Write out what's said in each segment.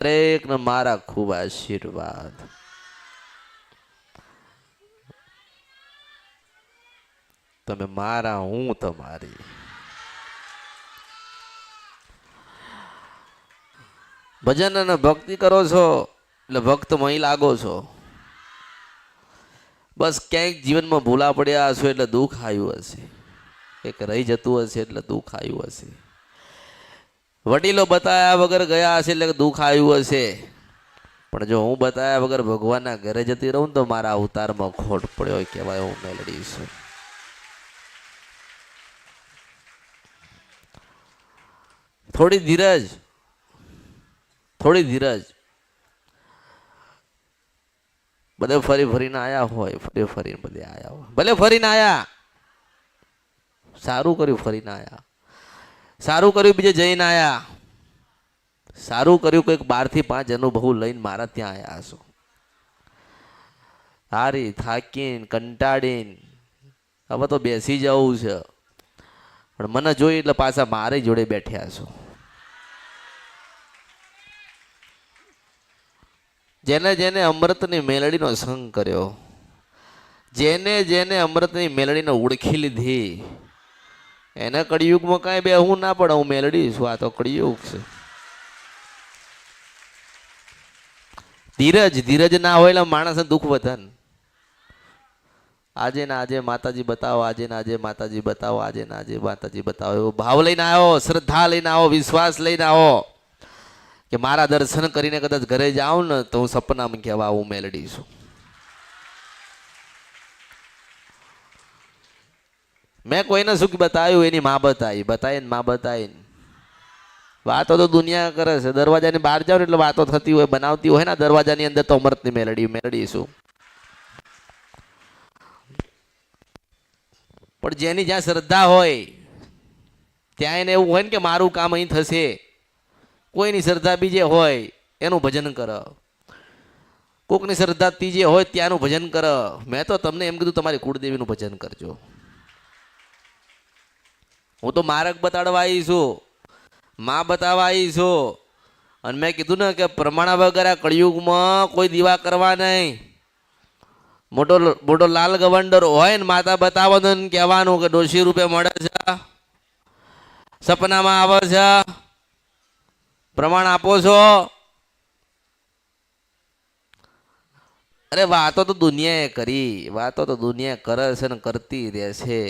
દરેકને મારા ખૂબ આશીર્વાદ. તમે મારા, હું તમારી. ભજન અને ભક્તિ કરો છો એટલે ભક્તમય લાગો છો. બસ ક્યાંક જીવનમાં ભૂલા પડ્યા હશો એટલે દુઃખ આવ્યું હશે, એક રહી જતું હશે એટલે દુઃખ આવ્યું હશે. વડીલો બતાવ્યા વગર ગયા હશે એટલે દુઃખ આવ્યું હશે. પણ જો હું બતાવ્યા વગર ભગવાનના ઘરે જતી રહું તો મારા અવતારમાં ખોટ પડ્યો કહેવાય. હું મેલડી છું. થોડી ધીરજ, થોડી ધીરજ. બધે ફરી ફરીને આયા હોય, ફરી ફરીને બધે આયા હોય, ભલે ફરીને આયા, સારું કર્યું ફરીને આયા, સારું કર્યું બીજે જઈને આયા, સારું કર્યું કંઈક 12 થી 5 અનુભવ લઈને મારા ત્યાં આયા છો. હારી થાકીને કંટાળીને હવે તો બેસી જવું છે, પણ મને જોઈ એટલે પાછા મારે જોડે બેઠ્યા છો. જેને જેને અમૃતની મેલડીનો સંગ કર્યો, જેને જેને અમૃતની મેલડીને ઓળખી લીધી, એને કળિયુગમાં કાંઈ બેહવું ના પડે. હું મેલડી છું, આ તો કળિયુગ છે. ધીરજ, ધીરજ ના હોય એટલે માણસને દુઃખ વધે. આજે ને આજે માતાજી બતાવો, આજે ને આજે માતાજી બતાવો, આજે ને આજે માતાજી બતાવો. એવો ભાવ લઈને આવો, શ્રદ્ધા લઈને આવો, વિશ્વાસ લઈને આવો કે મારા દર્શન કરીને કદાચ ઘરે જાઉં ને તો હું સપનામાં કહેવા હું મેલડી છું. મેં કોઈને સુખ બતાવ્યું, એની માં બતાવી, બતાવીને માં બતાવીને વાતો તો દુનિયા કરે છે. દરવાજાની બહાર જાવ એટલે વાતો થતી હોય, બનાવતી હોય ને. દરવાજાની અંદર તો અમૃતની મેલડી, મેલડી છું. પણ જેની જ્યાં શ્રદ્ધા હોય ત્યાં એને એવું હોય ને કે મારું કામ અહીં થશે. કોઈની શ્રદ્ધા બીજે હોય એનું ભજન કર, કોકની શ્રદ્ધા ત્રીજે હોય ત્યાંનું ભજન કર. મેં તો તમને એમ કીધું તમારી કુળદેવીનું ભજન કરજો. હું તો માર્ગ બતાડવા આવી છું, માં બતાવવા આવી છું. અને મેં કીધું ને કે પ્રમાણ વગર આ કળિયુગમાં કોઈ દીવા કરવા નહીં. મોટો મોટો લાલ ગવંડર હોય ને માતા બતાવવાનું કહેવાનું કે 200 રૂપિયા મળે છે, સપનામાં આવે છે, પ્રમાણ આપો છો. અરે વાતો તો દુનિયાએ કરી, વાતો તો દુનિયા કરે છે ને કરતી રહેશે.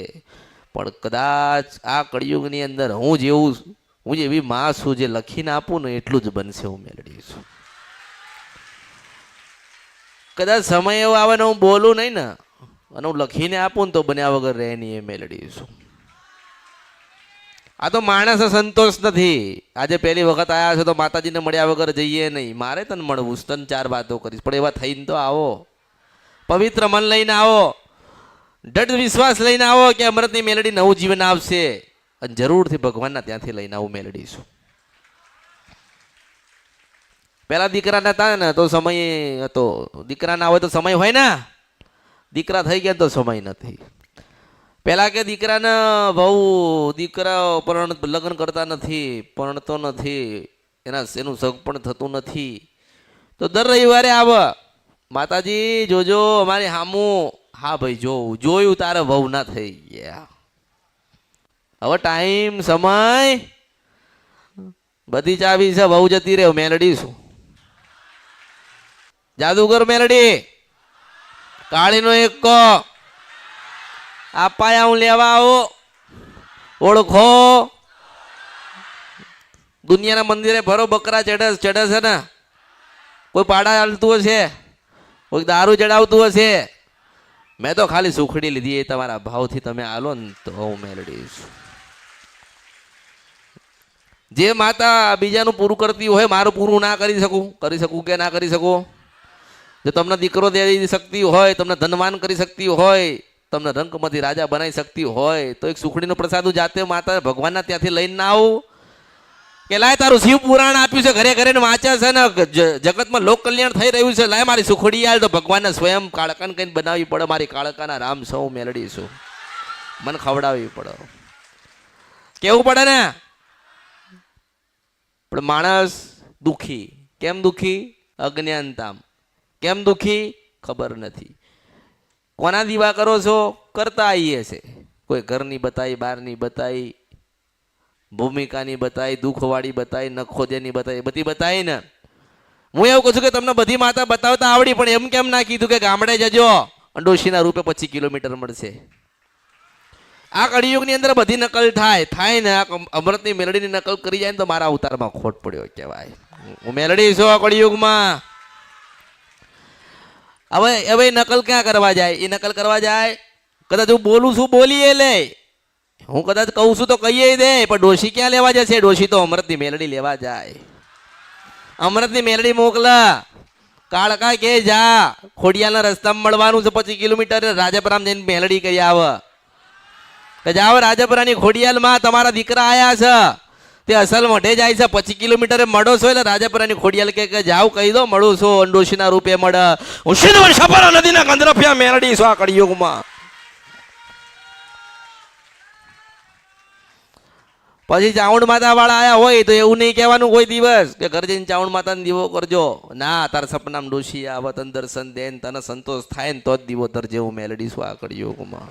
પણ કદાચ આ કળિયુગની અંદર હું જેવી માં છું, જે લખીને આપું ને એટલું જ બનશે. હું મેલડી છું. કદાચ સમય એવો આવે ને હું બોલું નહીં ને અને હું લખીને આપું ને તો બન્યા વગર રહે નહીં. એ મેલડી છું. આ તો માણસ સંતોષ નથી. આજે પહેલી વખત આવ્યા છે તો માતાજીને મળ્યા વગર જઈએ નહીં. મારે તને મળવું, તને 4 વાતો કરીશ, પણ એવા થઈને તો આવો. પવિત્ર મન લઈને આવો, દૃઢ વિશ્વાસ લઈને આવો કે અમૃતની મેલડી નવું જીવન આપશે. અને જરૂરથી ભગવાનના ત્યાંથી લઈને આવું મેલડી છું. પેલા દીકરા નતા ને તો સમય હતો, દીકરા ના હોય તો સમય હોય ને. દીકરા થઈ ગયા તો સમય નથી. પેલા કે દીકરાને બહુ દીકરા લગ્ન કરતા નથી, પરણતો નથી, એનું સગ પણ થતું નથી. તો દર રવિવારે આવે, માતાજી જોજો અમારી હામું. હા ભાઈ જોયું, તારે વહુ ના થઈ ગયા. હવે ટાઈમ સમય બધી ચાવી છે, વહુ જતી રહે. મેલડી છું, જાદુગર મેલડી. કાળીનો એક કો આપાયા હું લેવા આવો, ઓળખો. દુનિયાના મંદિરે ભરો, બકરા ચડે છે ને, કોઈ પાડા હાલતું હશે, કોઈ દારૂ ચડાવતું હશે. મેં તો ખાલી સુખડી લીધી. એ તમારા ભાવથી તમે આલો ને તો હું મેલડી છું. જે માતા બીજાનું પૂરું કરતી હોય મારું પૂરું ના કરી શકું કે ના કરી શકું. જો તમને દીકરો દે શકતી હોય, તમને ધનવાન કરી શકતી હોય, તમને રંકમાંથી રાજા બનાવી શકતી હોય તો એક સુખડીનો પ્રસાદ જાતે માતા ભગવાનના ત્યાંથી લઈને ના આવું કે લાય તારું શિવ પુરાણ આપ્યું છે, ઘરે ઘરે વાંચે છે ને, જગતમાં લોક કલ્યાણ થઈ રહ્યું છે, લાય મારી સુખડી આલ. તો ભગવાનને સ્વયં કાળકાને કઈ બનાવવી પડે. મારી કાળકાના રામ સૌ મેલડી છું, મને ખવડાવવી પડે, કેવું પડે ને. પણ માણસ દુઃખી, કેમ દુઃખી? અજ્ઞાનતામ. કેમ દુઃખી? ખબર નથી. કોના દીવા કરો છો? કરતા આવીએ છે. કોઈ ઘરની બતાવી, બહારની બતાવી, ભૂમિકાની બતાવી, દુઃખવાળી બતાવી, નખોદેની બતાવી, બધી બતાવી ને. હું એવું કહું છું કે તમને બધી માતા બતાવતા આવડી, પણ એમ કેમ ના કીધું કે ગામડે જજો, ડોશીના રૂપે 25 કિલોમીટર મળશે? આ કળિયુગની અંદર બધી નકલ થાય ને. આ અમૃતની મેલડીની નકલ કરી જાય ને તો મારા અવતારમાં ખોટ પડ્યો કહેવાય. હું મેલડી છું આ કળિયુગમાં. હવે નકલ ક્યાં કરવા જાય? એ નકલ કરવા જાય કદાચ હું બોલું છું બોલીએ લે, હું કદાચ કહું છું તો કહીએ દે, પણ ડોશી ક્યાં લેવા જશે? ડોશી તો અમૃતની મેલડી લેવા જાય. અમૃતની મેલડી મોકલા. કાળકા કે જા, ખોડિયાલના રસ્તામાં મળવાનું છે 25 કિલોમીટર, રાજપરામ જઈને મેલડી કહી આવે કે જાઓ રાજપરાની ખોડિયાલમાં તમારા દીકરા આયા છે, તે અસલ મોઢે જાય છે, 25 કિલોમીટર મળો છો. એટલે રાજપરાની ખોડિયાલ કે જાઓ કહી દો મળું છું, ડોશીના રૂપે મળે. હું સપરા નદીના કંદરફિયા મેલડી છું આ કળિયુગમાં. પછી ચાઉંડ માતા વાળા આયા હોય તો એવું નહીં કહેવાનું કોઈ દિવસ કે ઘર જઈને ચાઉંડ માતાને દીવો કરજો. ના, તાર સપનામાં ડોશી આવે, તને દર્શન દે, તને સંતોષ થાય ને તો જ દીવો ધરજે. હું મેલડી છું આ કળિયુગમાં.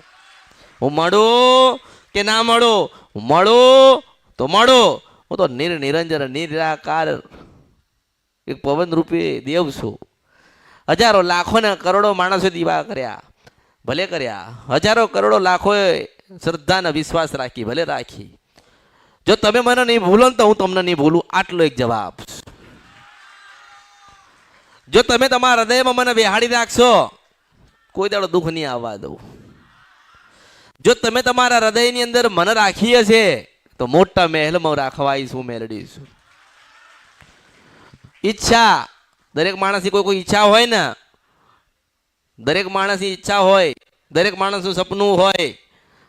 હું મળું કે ના મળું? હું મળું તો મળો. હું તો નિરંજન નિરાકાર એક પવન રૂપી દેવ છું. હજારો લાખો ને કરોડો માણસો દીવા કર્યા, ભલે કર્યા. હજારો કરોડો લાખોએ શ્રદ્ધા ને વિશ્વાસ રાખી, ભલે રાખી. જો તમે મને નહીં ભૂલો ને તો હું તમને નહીં ભૂલું. આટલો એક જવાબ. જો તમે તમારા હૃદયમાં મને બેહાડી રાખશો, કોઈ દાડો દુઃખ નહીં આવવા દઉં. જો તમે તમારા હૃદયની અંદર મને રાખી હશે તો મોટા મહેલમાં રાખવા આવીશું, મેલડી છું. ઈચ્છા દરેક માણસની કોઈ ઈચ્છા હોય ને, દરેક માણસની ઈચ્છા હોય, દરેક માણસનું સપનું હોય.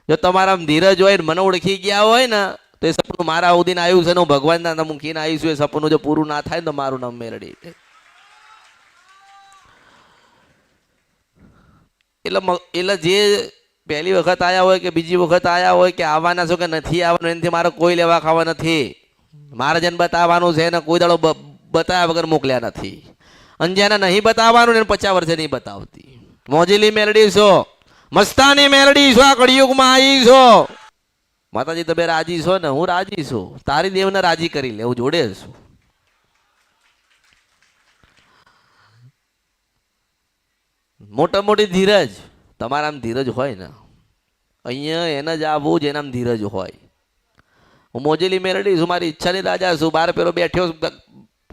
જો તમારા ધીરજ હોય, મને ઓળખી ગયા હોય ને તો એ સપનું મારા ઉદીને આવ્યું છે ને હું ભગવાનના નામ મૂકીને આવીશું. એ સપનું જો પૂરું ના થાય તો મારું નામ મેલડી. એટલે જે પહેલી વખત આયા હોય કે બીજી વખત આયા હોય કે આવવાના છો કે નથી આવવાનું, એનાથી મારે કોઈ લેવા ખાવા નથી. મારે જેને બતાવવાનું છે એને કોઈ દાડો બતાવ્યા વગર મોકલ્યા નથી. અને જેને નહીં બતાવવાનું એને 50 વર્ષે નહીં બતાવતી. મોજીલી મેલડી છો, મસ્તાની મેલડી છો, આ કળિયુગમાં આવી છો. માતાજી તમે રાજી છો ને? હું રાજી છું. તારી દેવને રાજી કરી લે, હું જોડે છું. મોટા મોટી ધીરજ તમારામાં ધીરજ હોય ને, અહીંયા એને જ આવવું જેનામ ધીરજ હોય. હું મોજેલી મેલડી છું, મારી ઈચ્છાની રાજા છું. બાર પેલો બેઠ્યો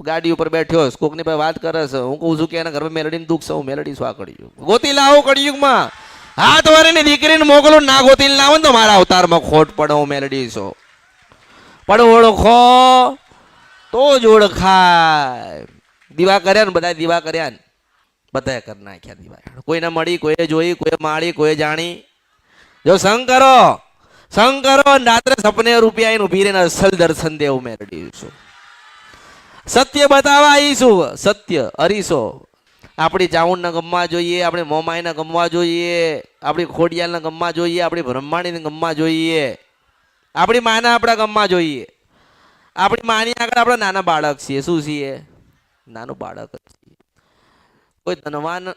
ગાડી ઉપર બેઠ્યો, કોકની પાસે વાત કરે છે. હું કહું છું કે એના ઘરમાં મેલડીને દુઃખ છે, હું મેલડી છું આ કળિયુગ. ગોતી લાવો કળિયુગમાં. હાથ વાળીની દીકરીને મોકલું, ના ગોતી લાવો તો મારા અવતારમાં ખોટ પડે. હું મેલડી છું. પણ ઓળખો તો જ ઓળખાય. દીવા કર્યા ને બધા, દીવા કર્યા ને બધા કરી નાખ્યા દીવા. કોઈને મળી, કોઈએ જોઈ, કોઈએ માળી, કોઈએ જાણી. જો સંગ કરો રાત્રે સપને રૂપિયા આવીને ઉભી રહીને અસલ દર્શન દેવું મેળવી છું. સત્ય બતાવવા આવીશું. સત્ય હરીશો આપણી ચાઉંડને ગમવા જોઈએ, આપણે મોમાઈને ગમવા જોઈએ, આપણી ખોડિયાલને ગમવા જોઈએ, આપણી બ્રહ્માણીને ગમવા જોઈએ, આપણી માને આપણા ગમવા જોઈએ. આપણી માની આગળ આપણે નાના બાળક છીએ. શું છીએ? નાનું બાળક જ છીએ. કોઈ ધનવાન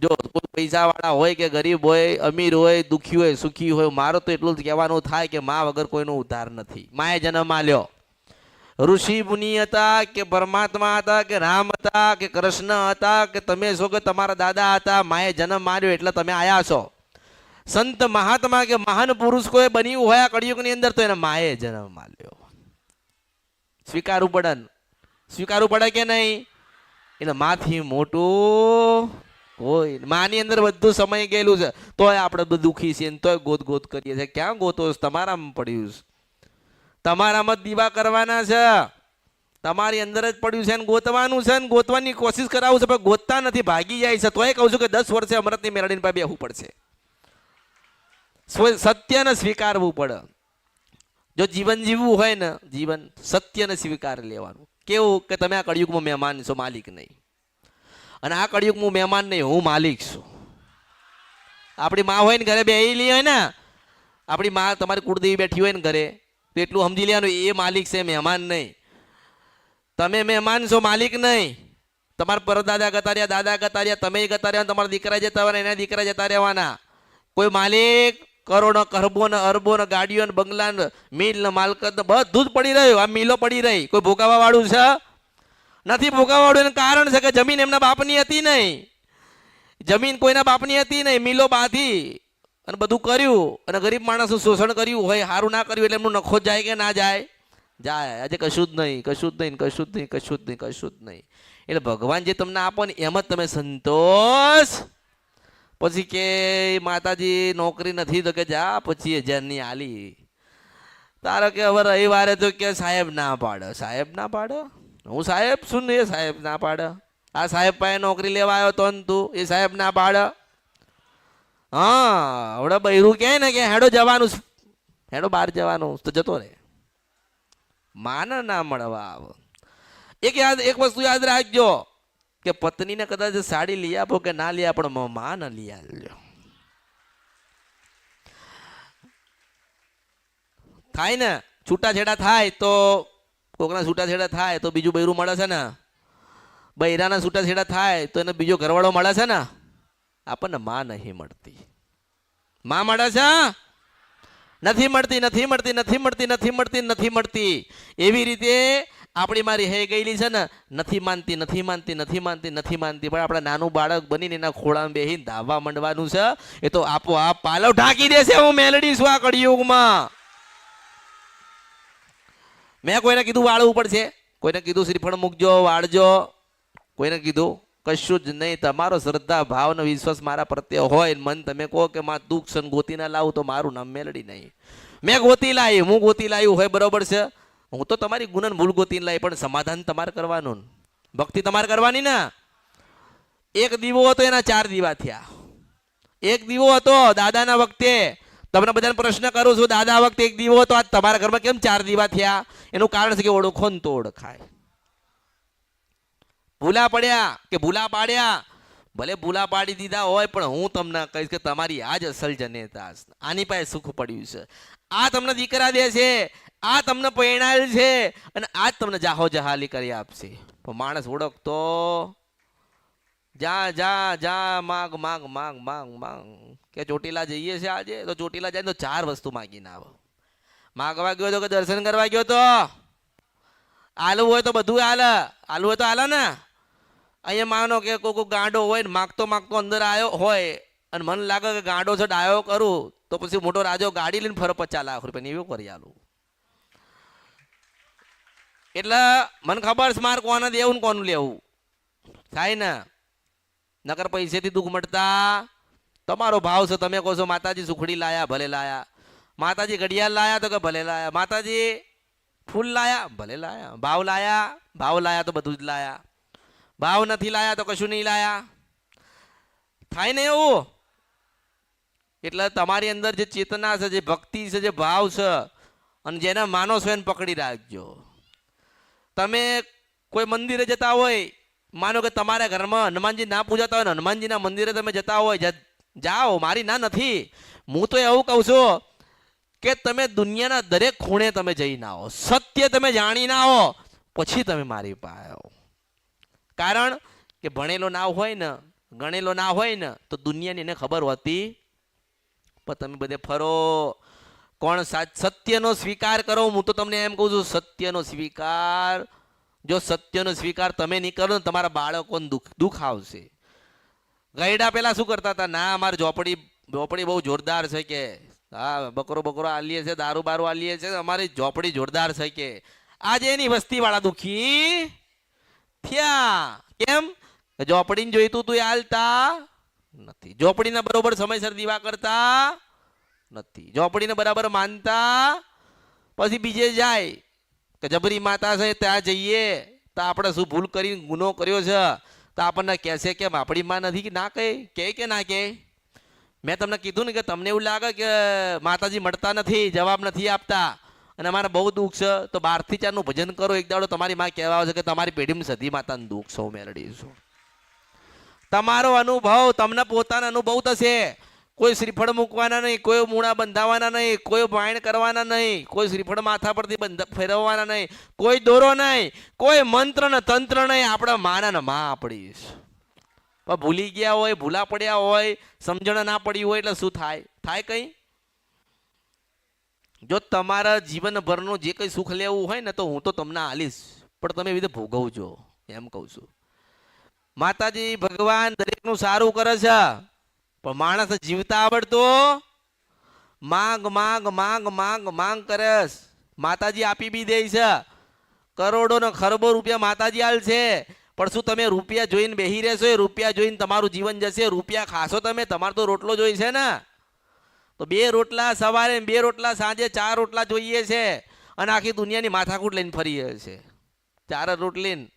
જો કોઈ પૈસા વાળા હોય કે ગરીબ હોય, અમીર હોય, દુખી હોય, સુખી હોય, મારો તો એટલું જ કહેવાનું થાય કે મા વગર કોઈનો ઉદ્ધાર નથી. માએ જન્મ આલ્યો. ઋષિ મુનિ હતા કે પરમાત્મા હતા કે રામ હતા કે કૃષ્ણ હતા કે તમે છો કે તમારા દાદા હતા, માએ જન્મ આલ્યો એટલે તમે આયા છો. સંત મહાત્મા કે મહાન પુરુષ કોઈ બન્યું હોય આ કળિયુગની અંદર તો એને માએ જન્મ આલ્યો. સ્વીકારવું પડે કે નહીં? એટલે માથી મોટું કોઈ. માની અંદર બધું સમય ગયેલું છે તોય આપણે બધું દુઃખી છીએ, તોય ગોત કરીએ છીએ. ક્યાં ગોતો? તમારામાં પડ્યું છે. તમારામાં જ દીવા કરવાના છે. તમારી અંદર જ પડ્યું છે ને ગોતવાનું છે ને ગોતવાની કોશિશ કરાવું છે, પણ ગોતતા નથી, ભાગી જાય છે. તોય કહું છું કે 10 વર્ષે અમૃતની મેળડીને પાસે બેહવું પડશે. સત્યને સ્વીકારવું પડે. જો જીવન જીવવું હોય ને, જીવન સત્યને સ્વીકાર લેવાનું. કેવું કે તમે આ કળિયુગમાં મહેમાન છો, માલિક નહીં. અને આ કળિયુગમાં હું મહેમાન નહીં, હું માલિક છું. આપણી માં હોય ને ઘરે બેસેલી હોય ને, આપણી માં તમારી કુળદેવી બેઠી હોય ને ઘરે, તો એટલું સમજી લેવાનું એ માલિક છે, મહેમાન નહીં. તમે મહેમાન છો, માલિક નહીં. તમારા પરદાદા ગતા રહ્યા, દાદા ગતા રહ્યા, તમે ગતા રહ્યા, તમારા દીકરા જતા રહેવાના, એના દીકરા જતા રહેવાના. કોઈ માલિક કરોડો ખરબો ને અરબો ને ગાડીઓ ને બંગલા ને મિલ ને માલકત ને બધું જ પડી રહ્યું. આ મિલો પડી રહી. કોઈ ભોગાવા વાળું છે? નથી ભોગાવા વાળું. એનું કારણ છે કે જમીન એમના બાપની હતી નહીં. જમીન કોઈના બાપની હતી નહીં. મિલો બાંધી અને બધું કર્યું અને ગરીબ માણસનું શોષણ કર્યું હોય. સારું ના કર્યું એટલે એમનું નખો જાય કે ના જાય? જાય. આજે કશું જ નહીં, કશું જ નહીં, કશું જ નહીં, કશું જ નહીં, કશું જ નહીં. એટલે ભગવાન જે તમને આપો ને એમ જ તમે સંતોષ. પછી કે માતાજી નોકરી નથી તો કે જા 25,000ની આલી. તારો કે હવે રવિવારે તો કે સાહેબ ના પાડે. સાહેબ ના પાડે? હું સાહેબ શું ને? એ સાહેબ ના પાડે. આ સાહેબ પાસે નોકરી લેવા આવ્યો તો ને તું, એ સાહેબ ના પાડે. હા, હવડે બૈરું કહે ને કે હેડો જવાનું, હેડો બહાર જવાનું તો જતો રહે. માન ના મળવા આવ. એક વસ્તુ યાદ રાખજો કે પત્નીને કદાચ સાડી લઈ આપો કે ના લઈ આપો, પણ માં ન લઈ આવજો. થાય ને છૂટાછેડા થાય તો કોકના છૂટાછેડા થાય તો બીજું બૈરું મળે છે ને. બૈરાના છૂટાછેડા થાય તો એને બીજો ઘરવાળો મળે છે ને. આપણને માં નહીં મળતી. માં મળે છે? નથી મળતી, નથી મળતી, નથી મળતી, નથી મળતી, નથી મળતી. એવી રીતે આપણી મારી હે ગયેલી છે ને, નથી માનતી, નથી માનતી, નથી માનતી, નથી માનતી. પણ આપણે નાનું બાળક બનીને એના ખોળામાં બેસીને ધાવવા માંડવાનું છે. એ તો આપોઆપ પાલવ ઢાંકી દેશે. હું મેલડી છું આ કળિયુગમાં. મેં કોઈને કીધું વાળવું પડશે, કોઈને કીધું શ્રીફળ મૂકજો, વાળજો, કોઈને કીધું કશું જ નહીં. તમારો શ્રદ્ધા ભાવ ને વિશ્વાસ મારા પ્રત્યે હોય, મન તમે કહો કે માં દુઃખ સન ગોતી ના લાવું તો મારું નામ મેલડી નહીં. મેં ગોતી લાવી, હું ગોતી લાવ્યું હોય બરોબર છે. હું તો તમારી ગુણન ભૂલ ગોતીને લાવી, પણ સમાધાન તમારે કરવાનું, ભક્તિ તમારે કરવાની ને. એક દીવો હતો એના 4 દીવા થયા. એક દીવો હતો દાદાના વખતે. તમને બધાને પ્રશ્ન કરું છું, દાદા વખતે એક દીવો હતો, આજ તમારા ઘરમાં કેમ 4 દીવા થયા? એનું કારણ છે કે ઓળખો ને તો ઓળખાય. ભૂલા પડ્યા કે ભૂલા પાડ્યા, ભલે ભૂલા પાડી દીધા હોય, પણ હું તમને કહીશ કે તમારી આ જ અસલ જનેતા. આની પાસે સુખ પડ્યું છે. આ તમને દીકરા દે છે, આ તમને પરણાયેલ છે, અને આ જ તમને જાહો જહાલી કરી આપશે. પણ માણસ ઓળખતો જા જા જા માગ માગ માગ માગ માગ. કે ચોટીલા જઈએ છે આજે, તો ચોટીલા જાય તો 4 વસ્તુ માગીને આવો. માગવા ગયો તો કે દર્શન કરવા ગયો તો આલુ હોય તો બધું હાલે. આલુ હોય તો હાલે ને. અહીંયા માનો કે કોઈ ગાંડો હોય ને માગતો માગતો અંદર આવ્યો હોય અને મને લાગે કે ગાંડો છે ડાયો કરું, તો પછી મોટો રાજો ગાડી લઈને ફરે 50 લાખ રૂપિયા એવું કરી આલું. એટલે મને ખબર છે મારે કોને દેવું ને કોનું લેવું થાય ને. નકર પૈસેથી દુઃખ મળતા. તમારો ભાવ છે. તમે કહો છો માતાજી સુખડી લાયા, ભલે લાયા. માતાજી ઘડિયાળ લાયા તો કે ભલે લાયા. માતાજી ફૂલ લાયા, ભલે લાયા. ભાવ લાયા, ભાવ લાયા તો બધું જ લાયા. ભાવ નથી લાયા તો કશું નહીં લાયા. થાય ને એવું. એટલે તમારી અંદર જે ચેતના છે, જે ભક્તિ છે, જે ભાવ છે, અને જેને માનો છો એને પકડી રાખજો. તમે કોઈ મંદિરે જતા હોય, માનો કે તમારા ઘરમાં હનુમાનજી ના પૂજાતા હોય ને હનુમાનજીના મંદિરે તમે જતા હોય, જાઓ, મારી ના નથી. હું તો એવું કહું છું કે તમે દુનિયાના દરેક ખૂણે તમે જઈને આવો, સત્ય તમે જાણીને આવો, પછી તમે મારી પાસે આવો. કારણ કે ભણેલો ના હોય ને, ગણેલો ના હોય ને, તો દુનિયાની એને ખબર હોતી. પણ તમે બધે ફરો. કોણ સત્યનો સ્વીકાર કરો? હું તો તમને એમ કહું છું, સત્યનો સ્વીકાર. જો સત્યનો સ્વીકાર તમે નહીં કરો ને, તમારા બાળકોને દુઃખ આવશે. ગયડા પેલા શું કરતા હતા? ના, અમારી ઝોપડી બહુ જોરદાર છે કે, હા, બકરો આલીએ છે, દારૂ બારૂ આલીએ છે, અમારી ઝોપડી જોરદાર છે કે. આજે એની વસ્તી વાળા દુઃખી થયા. કેમ? ઝોપડીને જોઈતું તું હાલતા નથી. ઝોપડીના બરોબર સમયસર દીવા કરતા નથી. ઝોપડીને બરાબર માનતા. પછી બીજે જાય કે જબરી માતા છે ત્યાં જઈએ તો આપણે શું ભૂલ કરીને ગુનો કર્યો છે, તો આપણને કહેશે કે આપણી માં નથી. ના કહે કે ના કહે? મેં તમને કીધું ને કે તમને એવું લાગે કે માતાજી મળતા નથી, જવાબ નથી આપતા, અને અમારે બહુ દુઃખ છે, તો 12 થી 4 નું ભજન કરો. એક દાડો તમારી માં કહેવા આવશે કે તમારી પેઢીમાં સધી માતાનું દુઃખ સૌ મેળવી છું. તમારો અનુભવ, તમને પોતાનો અનુભવ થશે. કોઈ શ્રીફળ મૂકવાના નહીં, કોઈ મૂળા બંધાવાના નહીં, કોઈ વાયણ કરવાના નહીં, કોઈ શ્રીફળ માથા પરથી ફેરવવાના નહીં, કોઈ દોરો નહીં, કોઈ મંત્ર ને તંત્ર નહીં. આપણા માના ને માં આપણી પણ ભૂલી ગયા હોય, ભૂલા પડ્યા હોય, સમજણ ના પડી હોય એટલે શું થાય? થાય કઈ? જો તમારા જીવનભરનું જે કંઈ સુખ લેવું હોય ને તો હું તો તમને આલીશ, પણ તમે એવી રીતે ભોગવજો એમ કહું છું. માતાજી ભગવાન દરેકનું સારું કરે છે, પણ માણસ જીવતા આવડતું માંગ માંગ માંગ માંગ માંગ કરે. માતાજી આપી બી દે છે, કરોડો ને ખરબો રૂપિયા માતાજી આલ છે, પણ શું તમે રૂપિયા જોઈને બેહી રહેશો? એ રૂપિયા જોઈને તમારું જીવન જશે? રૂપિયા ખાશો તમે? તમારે તો રોટલો જોઈ છે ને. તો 2 રોટલા સવારે, 2 રોટલા સાંજે, 4 રોટલા જોઈએ છે, અને આખી દુનિયાની માથાકૂટ લઈને ફરીએ છે. 4 રોટલી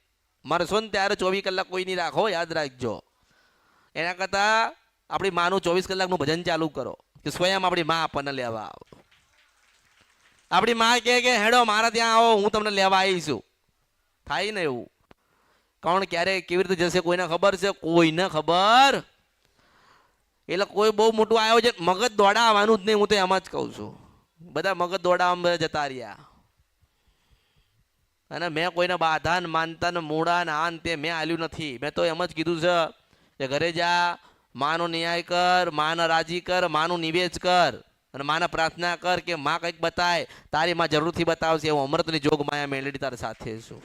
મરશો ને ત્યારે 24 કલાક કોઈ નહીં રાખો, યાદ રાખજો. એના કરતા આપણી માનું 24 કલાકનું ભજન ચાલુ કરો કે સ્વયં આપણી માં આપણને લેવા આવો. આપણી માં કે હેડો મારા ત્યાં આવો, હું તમને લેવા આવીશું. થાય ને એવું? કોણ ક્યારે કેવી રીતે જશે કોઈને ખબર છે? કોઈને ખબર. એટલે કોઈ બહુ મોટું આયોજન મગજ દોડાવવાનું જ નહીં. હું તો એમ જ કહું છું, બધા મગજ દોડાવવા જતા રહ્યા. અને મેં કોઈને બાધા ને માનતા ને મૂળા ને આન તે મેં આલ્યું નથી. મેં તો એમ જ કીધું છે કે ઘરે જા, માનો ન્યાય કર, માને રાજી કર, માનું નિવેદ કર, અને માને પ્રાર્થના કર કે માં કંઈક બતાય. તારી માં જરૂરથી બતાવશે. હું અમૃતની જોગ માયા મેળવી તારી સાથે છું.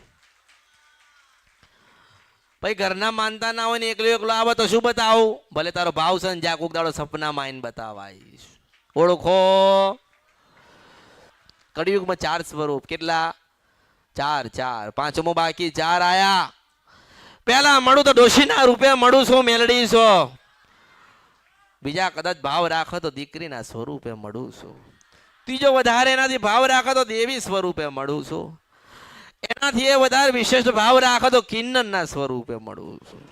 ભાઈ ઘરના માનતા ના હોય ને એકલો એકલો આવે તો શું બતાવું? ભલે તારો ભાવ છે ને જા કોક દાડો સપનામાં આવીને બતાવાઈશ. ઓળખો કળિયુગમાં 4 સ્વરૂપ. કેટલા? 4. પાંચમો બાકી. 4 આયા. પેલા મળું તો ડોશીના રૂપે મળું છું, મેલડી છો. બીજા કદાચ ભાવ રાખો તો દીકરીના સ્વરૂપે મળું છું. ત્રીજો વધારે એનાથી ભાવ રાખો તો દેવી સ્વરૂપે મળું છું. એનાથી એ વધારે વિશેષ ભાવ રાખો તો કિન્નરના સ્વરૂપે મળું છું.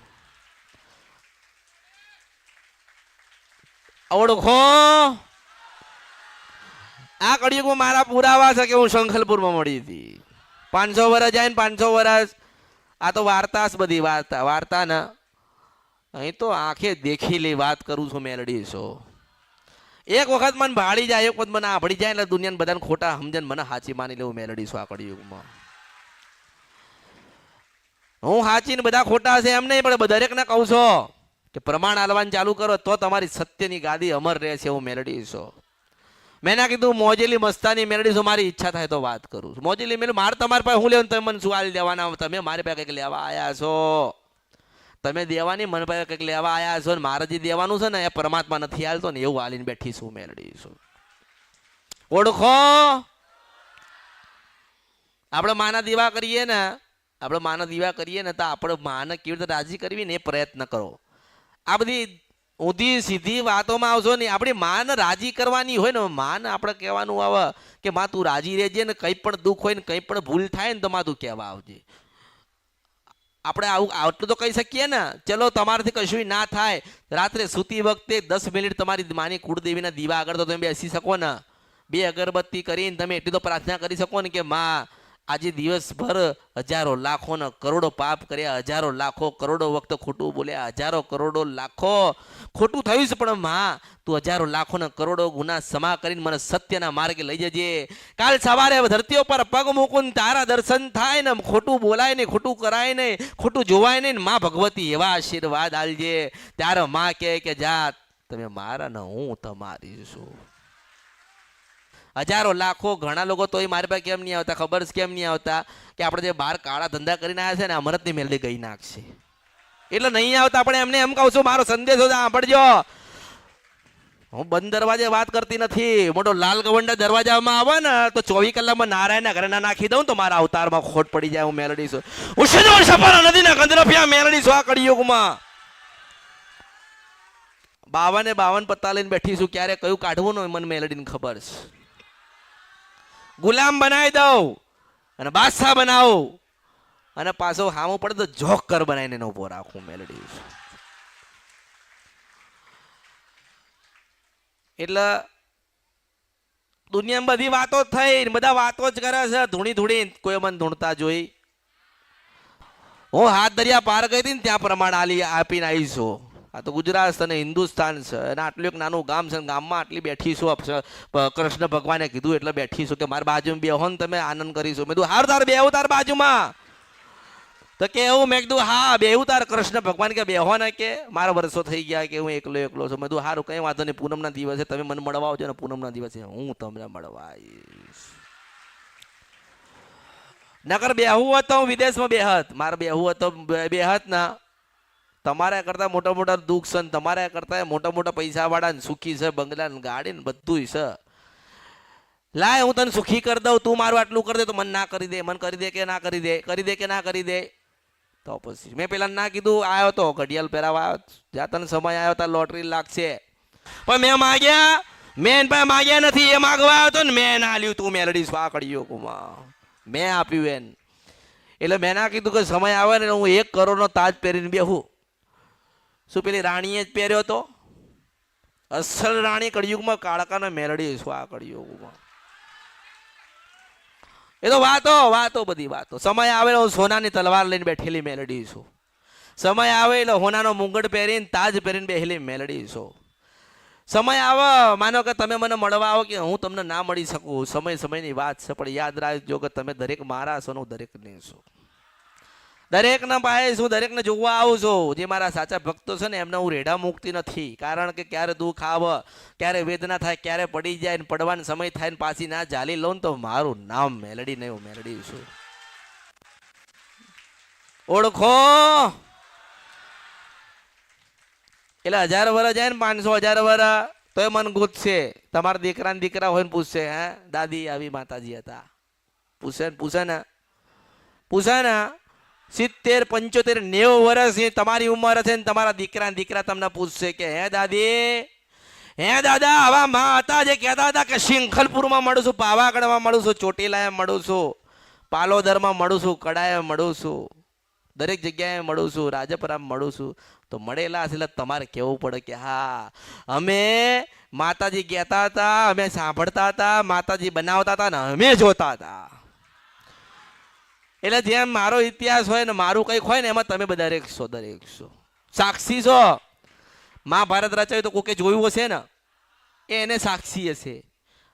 ઓળખો આ કળિયુગમાં મારા પુરાવા છે કે હું શંખલપુરમાં મળી હતી. 500 વર્ષ જાય ને 500 વર્ષ. આ તો વાર્તા જ બધી વાર્તા ને અહીં તો આંખે દેખી લે વાત કરું છું. મેલડી છો. એક વખત મને ભાળી જાય, એક વખત મને આભળી જાય એટલે દુનિયાને બધાને ખોટા સમજણ મને સાચી માની લેવું. મેલડી છો આ કળિયુગમાં. હું સાચી ને બધા ખોટા છે એમ નહીં, પણ દરેકને કહું છો કે પ્રમાણ આલવાનું ચાલુ કરો તો તમારી સત્યની ગાદી અમર રહે છે. હું મેલડી છો. મેં ના કીધું મોજેલી મસ્તાની મેલડી છો. મારી ઈચ્છા થાય તો વાત કરું છું. મોજેલી મેલ મારે તમારી પાસે હું લેવાનું? તમે મને શું આલી દેવાના? તમે મારી પાસે કંઈક લેવા આવ્યા છો. તમે દેવાની મને પાસે કંઈક લેવા આવ્યા છો. ને મારે જે દેવાનું છે ને એ પરમાત્મા નથી હાલતો ને એવું હાલીને બેઠી છું. મેલડી છું. ઓળખો આપણે માના દીવા કરીએ ને, આપણે માના દીવા કરીએ ને તો આપણે માને કેવી રીતે રાજી કરવી ને એ પ્રયત્ન કરો. આ બધી ઊંધી સીધી વાતોમાં આવશો નહીં. આપણી માને રાજી કરવાની હોય ને, માને આપણે કહેવાનું આવે કે માં તું રાજી રહેજે, ને કંઈ પણ દુઃખ હોય ને કંઈ પણ ભૂલ થાય ને તો માં તું કહેવા આવજે. આપણે આવું આટલું તો કહી શકીએ ને. ચલો તમારાથી કશું ના થાય, રાત્રે સૂતી વખતે 10 મિનિટ તમારી માની કુળદેવીના દીવા આગળ તો તમે બેસી શકો ને. 2 અગરબત્તી કરીને તમે એટલી તો પ્રાર્થના કરી શકો ને કે માં આજે દિવસભર હજારો લાખો ને કરોડો પાપ કર્યા, હજારો લાખો કરોડો વખત ખોટું બોલ્યા, હજારો કરોડો લાખો ખોટું થયું છે, પણ માં તું હજારો લાખો ને કરોડો ગુના ક્ષમા કરીને મને સત્યના માર્ગે લઈ જજે. કાલ સવારે ધરતી ઉપર પગ મૂકું તારા દર્શન થાય ને, ખોટું બોલાય નહીં, ખોટું કરાય નહીં, ખોટું જોવાય નહીં. માં ભગવતી એવા આશીર્વાદ આલજે. ત્યારે માં કે જા તમે મારા ને હું તમારી છું. હજારો લાખો ઘણા લોકો તો મારી પાસે કેમ નહીં આવતા? ખબર છે કેમ નહીં આવતા? કે આપણે જે બહાર કાળા ધંધા કરીને આવ્યા છે ને, અમૃતની મેલડી ગઈ નાખશે એટલે નહીં આવતા. આપણે એમને એમ કહું છું મારો સંદેશો સાંભળજો. હું બંધ દરવાજે વાત કરતી નથી. મોટો લાલ ગવંડા દરવાજામાં આવે ને તો 24 કલાકમાં નારાયણના ઘરે ના નાખી દઉં તો મારા અવતારમાં ખોટ પડી જાય. હું મેલડી છું. હું શેજોર સપારા નદીના ગંધરફિયા મેલડી છું આ કળિયુગમાં. 52 પત્તા લઈને બેઠી છું. ક્યારે કયું કાઢવું ને મને મેલડીને ખબર છે. ગુલામ બનાવી દઉં અને બાદશાહ બનાવું અને પાછો હામો પડે તો જોકર બનાવીને ઉભો રાખું. મેલડી એટલે દુનિયામાં બધી વાતો થઈ, બધા વાતો જ કરે છે ધૂણી ધૂણી. કોઈ મને ધૂણતા જોઈ. હું હાથ દરિયા પાર ગઈ હતી ને ત્યાં પ્રમાણ આપીને આવીશું. આ તો ગુજરાત અને હિન્દુસ્તાન છે અને આટલું એક નાનું ગામ છે, ગામમાં આટલી બેઠીશું. કૃષ્ણ ભગવાને કીધું એટલે બેઠીશું કે મારા બાજુમાં બેહો ને તમે આનંદ કરીશું. મેં કીધું હાર તાર બેહું તાર બાજુમાં. તો કે એવું? મેં કીધું હા બેહું તાર. કૃષ્ણ ભગવાન કે બેહો ને, કે મારા વર્ષો થઈ ગયા કે હું એકલો છું. મેં કીધું સારું કંઈ વાંધો નહીં, પૂનમના દિવસે તમે મને મળવા આવજો ને પૂનમના દિવસે હું તમને મળવા આવીશ. નકર બેહવું હોત તો હું વિદેશમાં બેહત. મારે બેહવું હોત તો બેહત ના. તમારા કરતા મોટા મોટા દુઃખ છે ને તમારા કરતા મોટા મોટા પૈસા વાળા ને સુખી છે, બંગલા ને ગાડી ને બધું છે. લાય હું તને સુખી કરી દઉં, તું મારું આટલું કરી દે. તો મને ના કરી દે, મને કરી દે કે ના કરી દે, કરી દે કે ના કરી દે. તો પછી મેં પેલા ના કીધું, આવ્યો તો ઘડિયાળ પહેરાવા આવ્યો, જ્યાં તને સમય આવ્યો ત્યાં લોટરી લાગશે. પણ મેં માગ્યા, મેં માગ્યા નથી, એ માગવા આવ્યો તો ને મેં ના લ્યું. તું મેલડી સ્વા કડ્યો કુમા મેં આપ્યું એને. એટલે મેં ના કીધું કે સમય આવે ને હું 1 કરોડનો તાજ પહેરીને બેહું. શું પેલી રાણીએ જ પહેર્યો તો? અસલ રાણી કળિયુગમાં કાળકાના મેલડી સ્વા કળિયુગમાં. એ તો વાતો બધી વાતો. સમય આવે હું સોનાની તલવાર લઈને બેઠેલી મેલડી છું. સમય આવે એટલે હોનાનો મુંગટ પહેરીને તાજ પહેરીને બેઠેલી મેલડી છું. સમય આવે માનો કે તમે મને મળવા આવો કે હું તમને ના મળી શકું, સમયની વાત છે. પણ યાદ રાખજો કે તમે દરેક મારા છો ને હું દરેકની છું. દરેકના પાસે હું દરેકને જોવા આવું છું. જે મારા સાચા ભક્તો છે ને એમને હું રેઢા મૂકતી નથી. કારણ કે ક્યારે દુઃખ આવે, ક્યારે વેદના થાય, ક્યારે પડી જાય ને પડવાનો સમય થાય ને પાછી ના જાલી લઉં તો મારું નામ મેલડી નહીં, હું મેલડી છું. ઓળખો. એટલે 1000 વર્ષ જાય ને 500,000 વર્ષ તો એ મન ગુજશે. તમારા દીકરા હોય ને પૂછશે, હે દાદી આવી માતાજી હતા? પૂછે ને 70, 75, 90 વર્ષ તમારી ઉંમર છે ને તમારા દીકરા તમને પૂછશે કે હે દાદી, હે દાદા આવા માં હતા જે કહેતા હતા કે શિંખલપુરમાં મળું છું, પાવાગઢમાં મળું છું, ચોટીલાએ મળું છું, પાલોદરમાં મળું છું, કડાએ મળું છું, દરેક જગ્યાએ મળું છું, રાજપરામાં મળું છું. તો મળેલા હશે એટલે તમારે કહેવું પડે કે હા અમે માતાજી કહેતા હતા, અમે સાંભળતા હતા, માતાજી બનાવતા હતા ને અમે જોતા હતા. એટલે જેમ મારો ઇતિહાસ હોય ને મારું કંઈક હોય ને એમાં તમે બધા દરેક છો, સાક્ષી છો. મહાભારત રચાયું તો કોકે જોયું હશે ને, એને સાક્ષી હશે.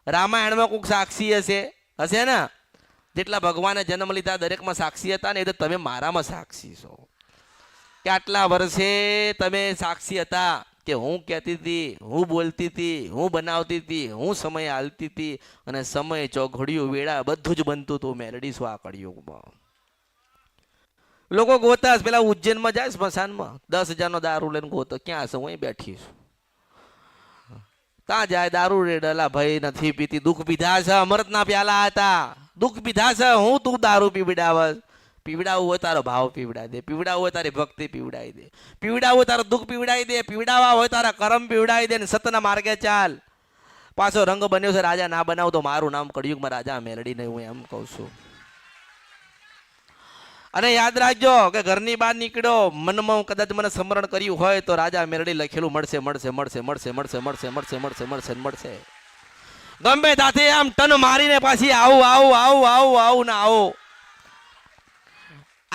રામાયણમાં કોઈક સાક્ષી હશે ને. જેટલા ભગવાને જન્મ લીધા દરેકમાં સાક્ષી હતા ને, એ તો તમે મારામાં સાક્ષી છો. કે આટલા વર્ષે તમે સાક્ષી હતા કે હું કહેતી હતી, હું બોલતી હતી, હું બનાવતી હતી, હું સમય હાલતી હતી અને સમય ચોઘડિયું વેળા બધું જ બનતું હતું મેલડી સ્વા કળિયુગમાં. લોકો ગોતા પેલા ઉજ્જૈનમાં જાય સ્મશાનમાં 10,000નો દારૂ લઈને ગોતો, ક્યાં છે? હું અહીં બેઠી છું. ત્યાં જાય દારૂ રેડલા ભાઈ નથી પીતી, દુઃખ પીધા છે, અમૃતના પ્યાલા હતા, દુઃખ પીધા છે. હું તું દારૂ પીવડાવસ? પીવડાવવું હોય તારો ભાવ પીવડાવી દે, પીવડાવવું હોય તારી ભક્તિ પીવડાવી દે, પીવડાવવું હોય તારું દુઃખ પીવડાવી દે, પીવડાવવા હોય તારા કર્મ પીવડાવી દે ને સતના માર્ગે ચાલ. પાછો રંગ બન્યો છે રાજા ના બનાવ તો મારું નામ કળિયુગમાં રાજા મેલડી નહીં, હું એમ કહું છું. અને યાદ રાખજો કે ઘરની બહાર નીકળ્યો મનમાં કદાચ મને સ્મરણ કર્યું હોય તો રાજા મેલડી લખેલું મળશે. ગમે ત્યાંથી આમ ટન મારીને પાછી આવું ના આવો.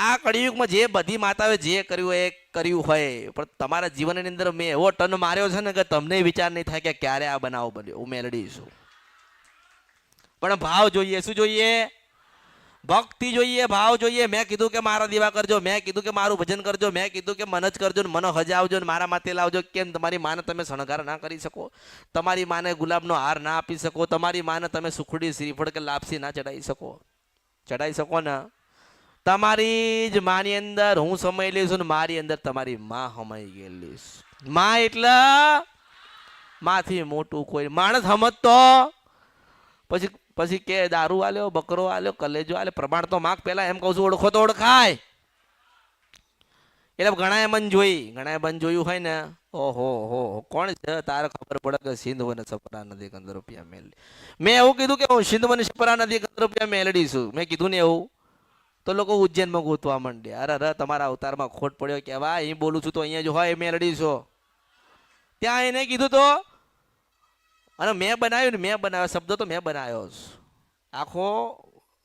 આ કળિયુગમાં જે બધી માતાએ જે કર્યું એ કર્યું હોય, પણ તમારા જીવનની અંદર મેં એવો ટન માર્યો છે ને કે તમને વિચાર નહીં થાય કે ક્યારે આ બનાવ બન્યો. હું મેલડી છું. પણ ભાવ જોઈએ. શું જોઈએ? ભક્તિ જોઈએ, ભાવ જોઈએ. મેં કીધું કે મારા દીવા કરજો, મેં કીધું કે મારું ભજન કરજો, મેં કીધું કે મન જ કરજો ને મને હજાવજો ને મારા માથે લાવજો. કેમ? તમારી માને તમે શણગાર ના કરી શકો? તમારી માને ગુલાબનો હાર ના આપી શકો? તમારી માને તમે સુખડી શ્રીફળ કે લાપસી ના ચડાવી શકો? ચડાવી શકો ને? તમારી જ માની અંદર હું સમય લઈશું ને મારી અંદર તમારી માં સમાઈ ગયેલી. માં એટલે માથી મોટું કોઈ માણસ સમજતો પછી કે દારૂ આલ્યો, બકરો આલ્યો, કલેજો આલ્યો. પ્રમાણ તો માગ પેલા એમ કહું છું, ઓળખો તો ઓળખાય. એટલે ઘણા મન જોયું હોય ને, ઓહો કોણ છે? તારે ખબર પડે કે સિંધ વન સપરા નદી 15 રૂપિયા મેલડી. મેં એવું કીધું કે હું સિંધ વન સપરા નદી 15 રૂપિયા મેલડી છું. મેં કીધું ને એવું તો લોકો ઉજ્જૈનમાં ગોતવા માંડ્યા. અરે તમારા અવતારમાં ખોટ પડ્યો કે વાહ અહીં બોલું છું તો અહીંયા જો હોય મેલડી છો. ત્યાં એને કીધું તો અને મેં બનાવ્યો શબ્દ તો મેં બનાવ્યો છું. આખો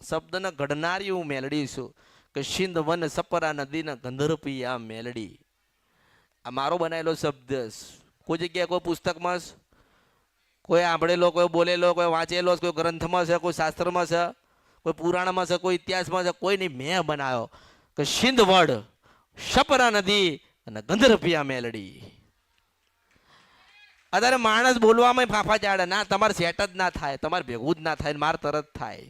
શબ્દને ઘડનારી હું મેલડી છું કે સિંધ વન સપરા નદીના 15 રૂપિયા મેલડી. આ મારો બનાવેલો શબ્દ છે. કોઈ જગ્યાએ કોઈ પુસ્તકમાં છે, કોઈ સાંભળેલો, કોઈ બોલેલો, કોઈ વાંચેલો, કોઈ ગ્રંથમાં છે, કોઈ શાસ્ત્રમાં છે, કોઈ પુરાણમાં છે, કોઈ ઇતિહાસમાં છે, કોઈ નહીં, મેં બનાવ્યો કે સિંધવડ, શપરા નદી અને ગંધર્પિયા મેલડી. અત્યારે માણસ બોલવામાં ફાફા ચાડે ના, તમારે સેટ જ ના થાય, તમારે ભેગું જ ના થાય, માર તરત થાય.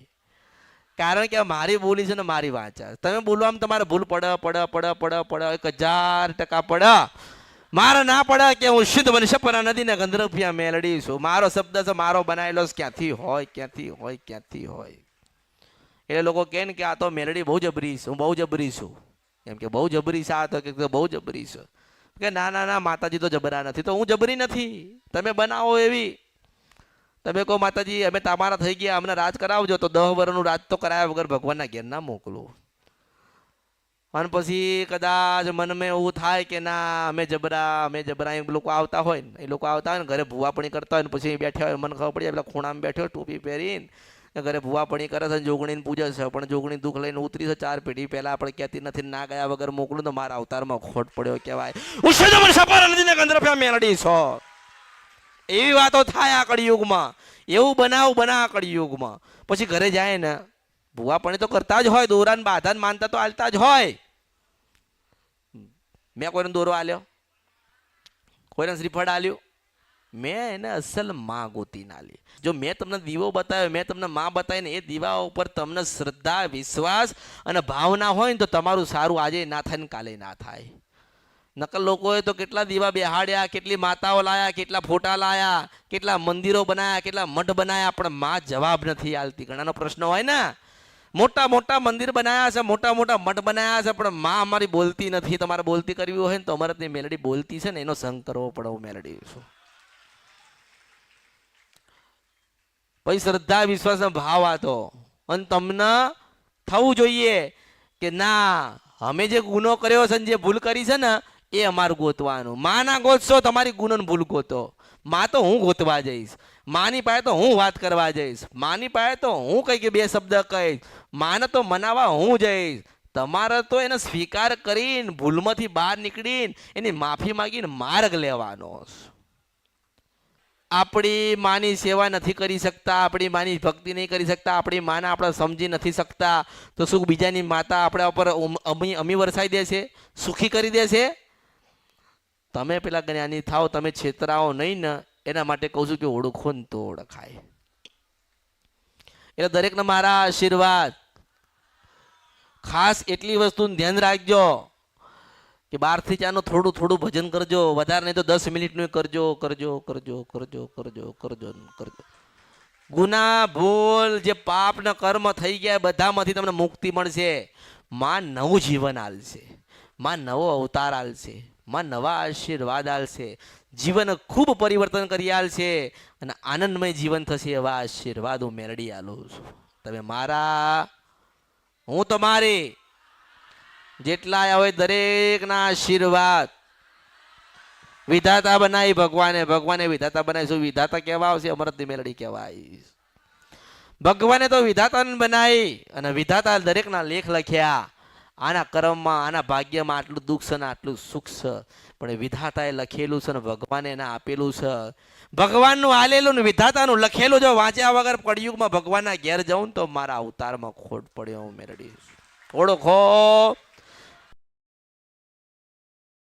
કારણ કે મારી બોલી છે ને મારી વાંચા. તમે બોલવામાં તમારે ભૂલ પડે પડે પડે પડે પડે 1000% પડે. મારે ના પડે કે હું શુદ્ધ બની શપરા નદી ને ગંધર્પિયા મેલડી છું. મારો શબ્દ છે, મારો બનાવેલો ક્યાંથી હોય ક્યાંથી હોય ક્યાંથી હોય. એટલે લોકો કહે ને કે આ તો મેલડી બહુ જબરી છે, હું બહુ જબરી છું. એમ કે બહુ જબરી છે, આ તો કે બહુ જબરી છે. કે ના ના ના, માતાજી તો જબરા નથી. તો હું જબરી નથી, તમે બનાવો એવી. તમે કહો માતાજી અમે તમારા થઈ ગયા, અમને રાજ કરાવજો, તો 10 વર્ષનું રાજ તો કરાયા વગર ભગવાનના ઘેર ના મોકલો. અને પછી કદાચ મનમાં એવું થાય કે ના અમે જબરા એ લોકો આવતા હોય ને, એ લોકો આવતા હોય ને ઘરે ભૂવાપણી કરતા હોય ને, પછી બેઠા હોય, મને ખબર પડી પેલા ખૂણામાં બેઠો ટોપી પહેરીને ઘરે ભૂવાપણી કરે છે, જોગણીને પૂજે છે, પણ જોગણી દુઃખ લઈને ઉતરી છે 4 પેઢી પહેલા. આપણે કહેતી નથી, ના ગયા વગર મોકલું તો મારા અવતારમાં ખોટ પડ્યો કહેવાય. ગંધર્પિયા મેલડી છો. એવી વાતો થાય આ કળિયુગમાં. એવું બના કળિયુગમાં. પછી ઘરે જાય ને ભૂવાપણી તો કરતા જ હોય, દોરાને બાધાને માનતા તો હાલતા જ હોય. મેં કોઈને દોરો આલ્યો, કોઈને શ્રીફળ આલ્યું? મેં એને અસલ માં ગોતી ના લી. જો મેં તમને દીવો બતાવ્યો, મેં તમને માં બતાવીને એ દીવા ઉપર તમને શ્રદ્ધા, વિશ્વાસ અને ભાવના હોય ને તો તમારું સારું આજે ના થાય ને કાલે ના થાય. નકલ લોકોએ તો કેટલા દીવા બેહાડ્યા, કેટલી માતાઓ લાયા, કેટલા ફોટા લાયા, કેટલા મંદિરો બનાયા, કેટલા મઠ બનાયા, પણ માં જવાબ નથી આલતી. ઘણાનો પ્રશ્ન હોય ને, મોટા મોટા મંદિર બનાયા છે, મોટા મોટા મઠ બનાયા છે, પણ માં અમારી બોલતી નથી. તમારે બોલતી કરવી હોય ને તો અમારે તે મેલડી બોલતી છે ને એનો સંગ કરવો પડે. હું મેલડી છું. પછી શ્રદ્ધા, વિશ્વાસ ભાવ આતો. અને તમને થવું જોઈએ કે ના, અમે જે ગુનો કર્યો છે, જે ભૂલ કરી છે ને એ અમારું ગોતવાનું. માં ના ગોતશો, તમારી ગુનો ભૂલ ગોતો. માં તો હું ગોતવા જઈશ, માની પાસે તો હું વાત કરવા જઈશ, માની પાસે તો હું કઈ કે 2 શબ્દ કહીશ, માને તો મનાવા હું જઈશ. તમારે તો એને સ્વીકાર કરીને ભૂલમાંથી બહાર નીકળીને એની માફી માંગીને માર્ગ લેવાનો. આપણી માની સેવા નથી કરી શકતા, આપણી માની ભક્તિ નહીં કરી શકતા, આપણી માને આપણે સમજી નથી શકતા, તો શું બીજાની માતા આપણા ઉપર અમી વરસાઈ દેશે, સુખી કરી દેશે? તમે પેલા જ્ઞાની થાવ, તમે છેતરાઓ નહીં ને, એના માટે કહું છું કે ઓળખો ને તો ઓળખાય. એટલે દરેકને મારા આશીર્વાદ. ખાસ એટલી વસ્તુનું ધ્યાન રાખજો કે 12 થી 4 થોડું થોડું ભજન કરજો, વધારે નહીં તો 10 મિનિટનું કરજો કરજો કરજો કરજો કરજો કરજો કરજો. ગુના, ભૂલ, જે પાપ ને કર્મ થઈ ગયા બધામાંથી તમને મુક્તિ મળશે. માં નવું જીવન આલશે, માં નવો અવતાર આલશે, માં નવા આશીર્વાદ આલશે, જીવન ખૂબ પરિવર્તન કરી આલશે અને આનંદમય જીવન થશે. એવા આશીર્વાદ હું મેલડી આલું છું. તમે મારા, હું તમારી. જેટલા આવ્યા હોય દરેકના આશીર્વાદ. વિધાતા બનાવી ભગવાને, ભગવાને વિધાતા બનાવી. શું વિધાતા કેવા આવશે? અમરતની મેલડી કહેવાય. ભગવાને તો વિધાતાને બનાવી અને વિધાતા દરેકના લેખ લખ્યા. આના કર્મમાં, આના ભાગ્યમાં આટલું દુઃખ છે ને આટલું સુખ છે, પણ વિધાતાએ લખેલું છે ને ભગવાને એને આપેલું છે. ભગવાનનું આલેલું ને વિધાતાનું લખેલું જો વાંચ્યા વગર કળિયુગમાં ભગવાનના ઘેર જાઉં તો મારા અવતારમાં ખોટ પડ્યો. હું મેલડી ઓળખો.